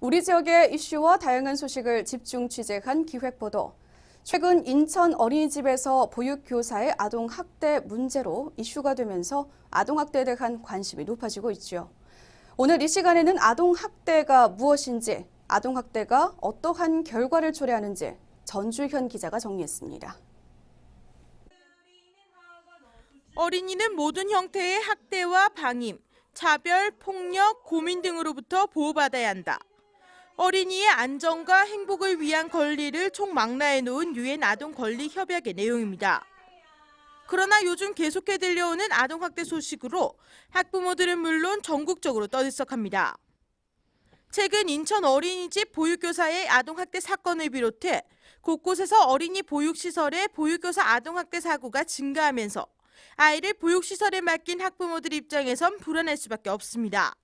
우리 지역의 이슈와 다양한 소식을 집중 취재한 기획보도. 최근 인천 어린이집에서 보육교사의 아동학대 문제로 이슈가 되면서 아동학대에 대한 관심이 높아지고 있죠. 오늘 이 시간에는 아동학대가 무엇인지, 아동학대가 어떠한 결과를 초래하는지 전주현 기자가 정리했습니다. 어린이는 모든 형태의 학대와 방임, 차별, 폭력, 고민 등으로부터 보호받아야 한다. 어린이의 안전과 행복을 위한 권리를 총망라해 놓은 유엔 아동권리협약의 내용입니다. 그러나 요즘 계속해 들려오는 아동학대 소식으로 학부모들은 물론 전국적으로 떠들썩합니다. 최근 인천 어린이집 보육교사의 아동학대 사건을 비롯해 곳곳에서 어린이 보육시설의 보육교사 아동학대 사고가 증가하면서 아이를 보육시설에 맡긴 학부모들 입장에선 불안할 수밖에 없습니다.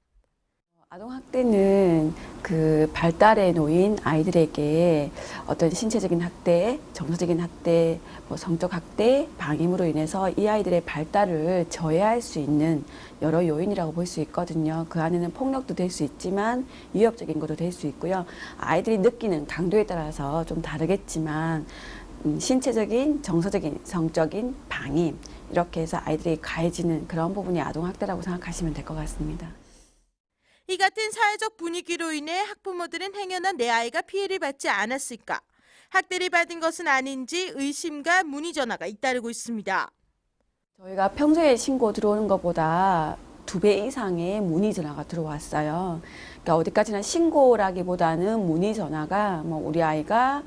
아동학대는 그 발달에 놓인 아이들에게 어떤 신체적인 학대, 정서적인 학대, 성적 학대, 방임으로 인해서 이 아이들의 발달을 저해할 수 있는 여러 요인이라고 볼 수 있거든요. 그 안에는 폭력도 될 수 있지만 위협적인 것도 될 수 있고요. 아이들이 느끼는 강도에 따라서 좀 다르겠지만 신체적인, 정서적인, 성적인 방임 이렇게 해서 아이들이 가해지는 그런 부분이 아동학대라고 생각하시면 될 것 같습니다. 이 같은 사회적 분위기로 인해 학부모들은 행여나 내 아이가 피해를 받지 않았을까, 학대를 받은 것은 아닌지 의심과 문의 전화가 잇따르고 있습니다. 저희가 평소에 신고 들어오는 것보다 2배 이상의 문의 전화가 들어왔어요. 그러니까 어디까지나 신고라기보다는 문의 전화가 우리 아이가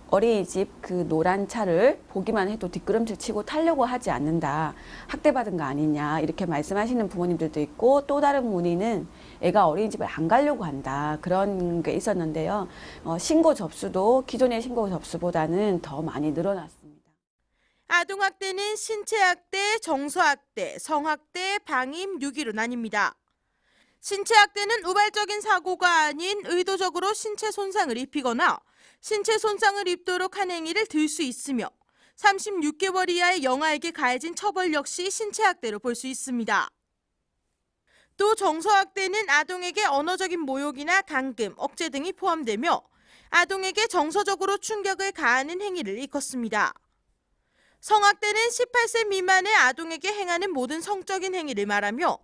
어린이집 그 노란 차를 보기만 해도 뒷걸음질 치고 타려고 하지 않는다. 학대받은 거 아니냐 이렇게 말씀하시는 부모님들도 있고, 또 다른 문의는 애가 어린이집을 안 가려고 한다. 그런 게 있었는데요. 신고 접수도 기존의 신고 접수보다는 더 많이 늘어났습니다. 아동학대는 신체학대, 정서학대, 성학대, 방임, 유기로 나뉩니다. 신체학대는 우발적인 사고가 아닌 의도적으로 신체 손상을 입히거나 신체 손상을 입도록 한 행위를 들 수 있으며 36개월 이하의 영아에게 가해진 처벌 역시 신체학대로 볼 수 있습니다. 또 정서학대는 아동에게 언어적인 모욕이나 감금, 억제 등이 포함되며 아동에게 정서적으로 충격을 가하는 행위를 일컫습니다. 성학대는 18세 미만의 아동에게 행하는 모든 성적인 행위를 말하며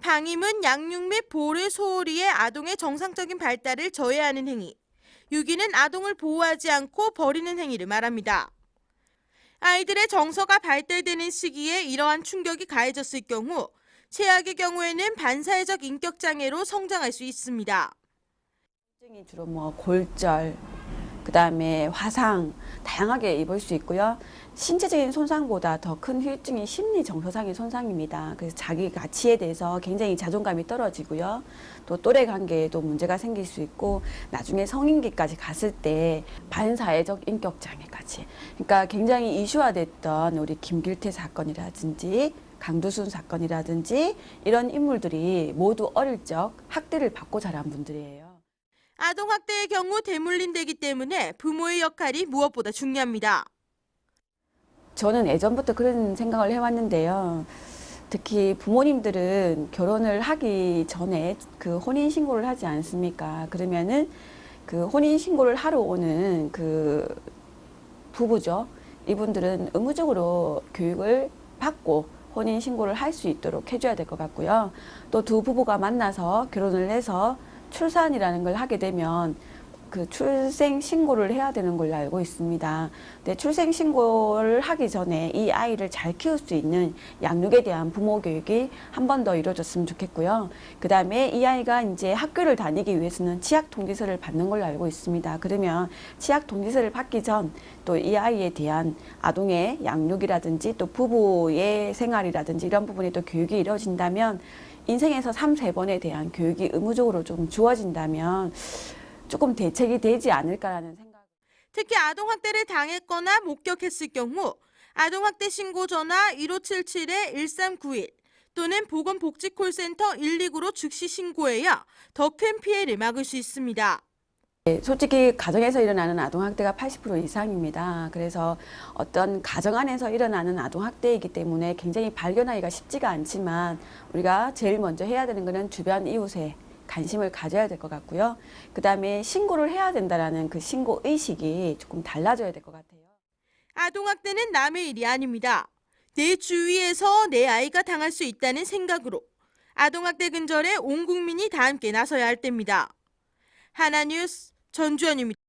방임은 양육 및 보호를 소홀히 해 아동의 정상적인 발달을 저해하는 행위, 유기는 아동을 보호하지 않고 버리는 행위를 말합니다. 아이들의 정서가 발달되는 시기에 이러한 충격이 가해졌을 경우 최악의 경우에는 반사회적 인격장애로 성장할 수 있습니다. 주로 골절, 그다음에 화상 다양하게 입을 수 있고요. 신체적인 손상보다 더 큰 후유증이 심리 정서상의 손상입니다. 그래서 자기 가치에 대해서 굉장히 자존감이 떨어지고요. 또 또래 관계에도 문제가 생길 수 있고, 나중에 성인기까지 갔을 때 반사회적 인격 장애까지. 그러니까 굉장히 이슈화됐던 우리 김길태 사건이라든지 강두순 사건이라든지 이런 인물들이 모두 어릴 적 학대를 받고 자란 분들이에요. 아동학대의 경우 대물림되기 때문에 부모의 역할이 무엇보다 중요합니다. 저는 예전부터 그런 생각을 해왔는데요. 특히 부모님들은 결혼을 하기 전에 그 혼인신고를 하지 않습니까? 그러면은 그 혼인신고를 하러 오는 그 부부죠. 이분들은 의무적으로 교육을 받고 혼인신고를 할 수 있도록 해줘야 될 것 같고요. 또 두 부부가 만나서 결혼을 해서 출산이라는 걸 하게 되면 그 출생 신고를 해야 되는 걸로 알고 있습니다. 근데 출생 신고를 하기 전에 이 아이를 잘 키울 수 있는 양육에 대한 부모 교육이 한 번 더 이루어졌으면 좋겠고요. 그다음에 이 아이가 이제 학교를 다니기 위해서는 치약 통지서를 받는 걸로 알고 있습니다. 그러면 치약 통지서를 받기 전 또 이 아이에 대한 아동의 양육이라든지 또 부부의 생활이라든지 이런 부분에 또 교육이 이루어진다면, 인생에서 3-4번에 대한 교육이 의무적으로 좀 주어진다면 조금 대책이 되지 않을까라는 생각. 특히 아동학대를 당했거나 목격했을 경우 아동학대 신고 전화 1577-1391 또는 보건복지콜센터 129로 즉시 신고해야 더 큰 피해를 막을 수 있습니다. 솔직히 가정에서 일어나는 아동학대가 80% 이상입니다. 그래서 어떤 가정 안에서 일어나는 아동학대이기 때문에 굉장히 발견하기가 쉽지가 않지만, 우리가 제일 먼저 해야 되는 것은 주변 이웃에 관심을 가져야 될 것 같고요. 그다음에 신고를 해야 된다라는 그 신고 의식이 조금 달라져야 될 것 같아요. 아동학대는 남의 일이 아닙니다. 내 주위에서 내 아이가 당할 수 있다는 생각으로 아동학대 근절에 온 국민이 다 함께 나서야 할 때입니다. 하나뉴스 전주현입니다.